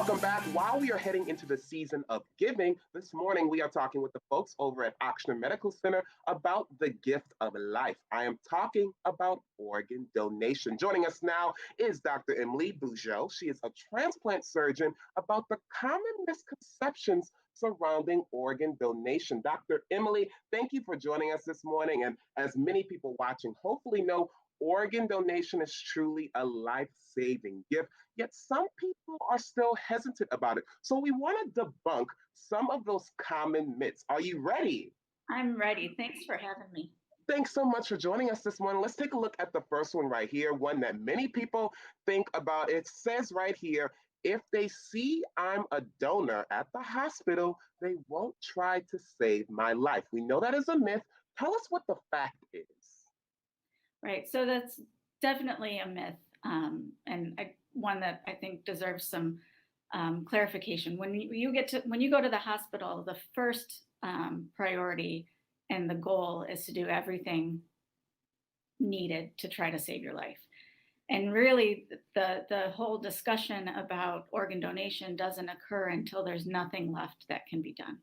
Welcome back. While we are heading into the season of giving, this morning we are talking with the folks over at Ochsner Medical Center about the gift of life. I am talking about organ donation. Joining us now is Dr. Emily Bugeaud. She is a transplant surgeon about the common misconceptions surrounding organ donation. Dr. Emily, thank you for joining us this morning. And as many people watching hopefully know, organ donation is truly a life saving gift, yet some people are still hesitant about it. So we want to debunk some of those common myths. Are you ready? I'm ready. Thanks for having me. Thanks so much for joining us this morning. Let's take a look at the first one right here, one that many people think about. It says right here, if they see I'm a donor at the hospital, they won't try to save my life. We know that is a myth. Tell us what the fact is. Right. So that's definitely a myth, one that I think deserves some clarification. When you go to the hospital, the first priority and the goal is to do everything needed to try to save your life. And really, the whole discussion about organ donation doesn't occur until there's nothing left that can be done.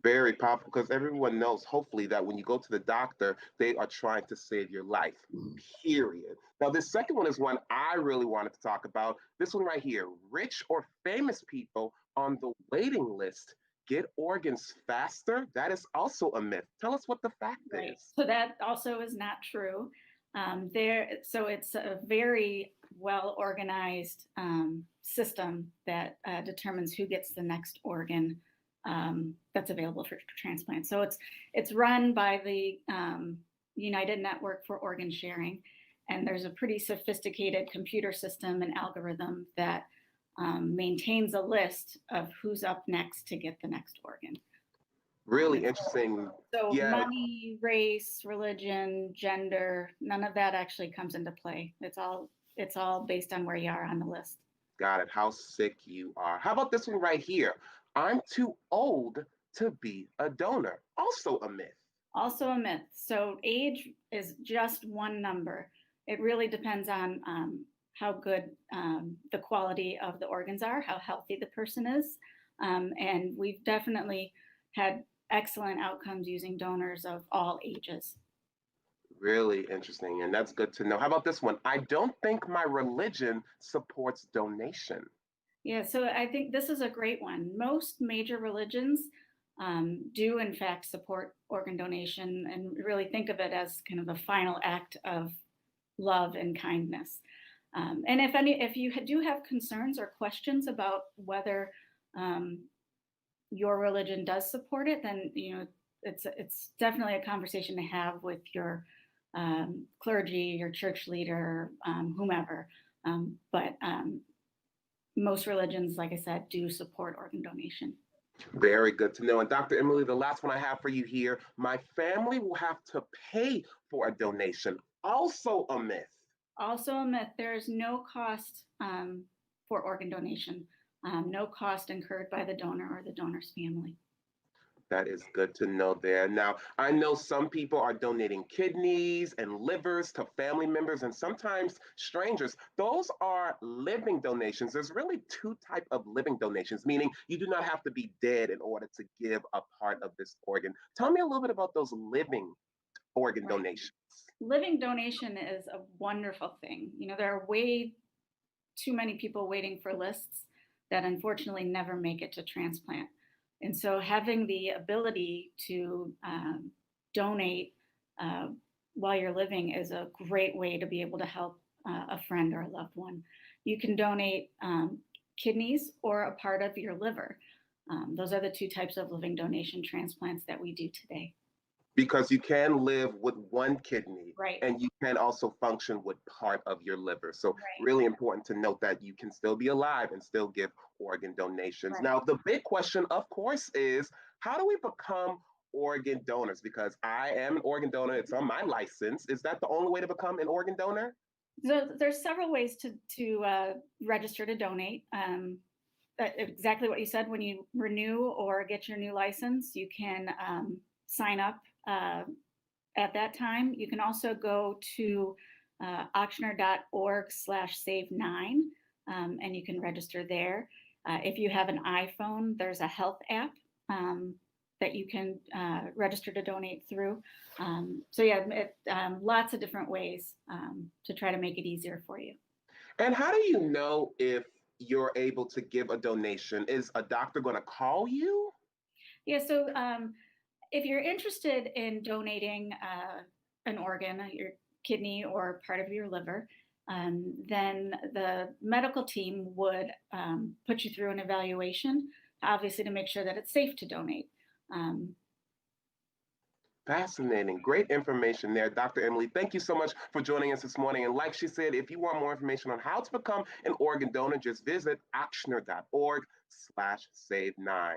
Very powerful because everyone knows, hopefully, that when you go to the doctor, they are trying to save your life, period. Now, this second one is one I really wanted to talk about. This one right here, rich or famous people on the waiting list get organs faster. That is also a myth. Tell us what the fact Right. is. So that also is not true. So it's a very well organized system that determines who gets the next organ that's available for transplant. So it's run by the United Network for Organ Sharing, and there's a pretty sophisticated computer system and algorithm that maintains a list of who's up next to get the next organ. Really interesting. So Yeah, money, race, religion, gender, none of that actually comes into play. It's all based on where you are on the list. got it. How sick you are. How about this one right here? I'm too old to be a donor. Also a myth. Also a myth. So age is just one number. It really depends on how good the quality of the organs are, how healthy the person is. And we've definitely had excellent outcomes using donors of all ages. Really interesting. And that's good to know. How about this one? I don't think my religion supports donation. Yeah, so I think this is a great one. Most major religions do, in fact, support organ donation and really think of it as kind of the final act of love and kindness. And if you do have concerns or questions about whether your religion does support it, then it's definitely a conversation to have with your clergy, your church leader, whomever. But most religions, like I said, do support organ donation. Very good to know. And Dr. Emily, the last one I have for you here, my family will have to pay for a donation. Also a myth. Also a myth. There is no cost for organ donation, no cost incurred by the donor or the donor's family. That is good to know there. Now, I know some people are donating kidneys and livers to family members and sometimes strangers. Those are living donations. There's really two types of living donations, meaning you do not have to be dead in order to give a part of this organ. Tell me a little bit about those living organ Right. donations. Living donation is a wonderful thing. There are way too many people waiting for lists that unfortunately never make it to transplant. And so having the ability to donate while you're living is a great way to be able to help a friend or a loved one. You can donate kidneys or a part of your liver. Those are the two types of living donation transplants that we do today. Because you can live with one kidney, Right. and you can also function with part of your liver. So Right. really important to note that you can still be alive and still give organ donations. Right. Now, the big question, of course, is how do we become organ donors? Because I am an organ donor. It's on my license. Is that the only way to become an organ donor? So there's several ways to register to donate. Exactly what you said. When you renew or get your new license, you can sign up at that time. You can also go to ochsner.org/save9 and you can register there. If you have an iPhone, there's a health app um, that you can register to donate through. So yeah, lots of different ways to try to make it easier for you. And how do you know if you're able to give a donation? Is a doctor going to call you? Yeah, so if you're interested in donating an organ, your kidney or part of your liver, then the medical team would put you through an evaluation, obviously to make sure that it's safe to donate. Um, Fascinating. Great information there, Dr. Emily. Thank you so much for joining us this morning. And like she said, if you want more information on how to become an organ donor, just visit ochsner.org/save9.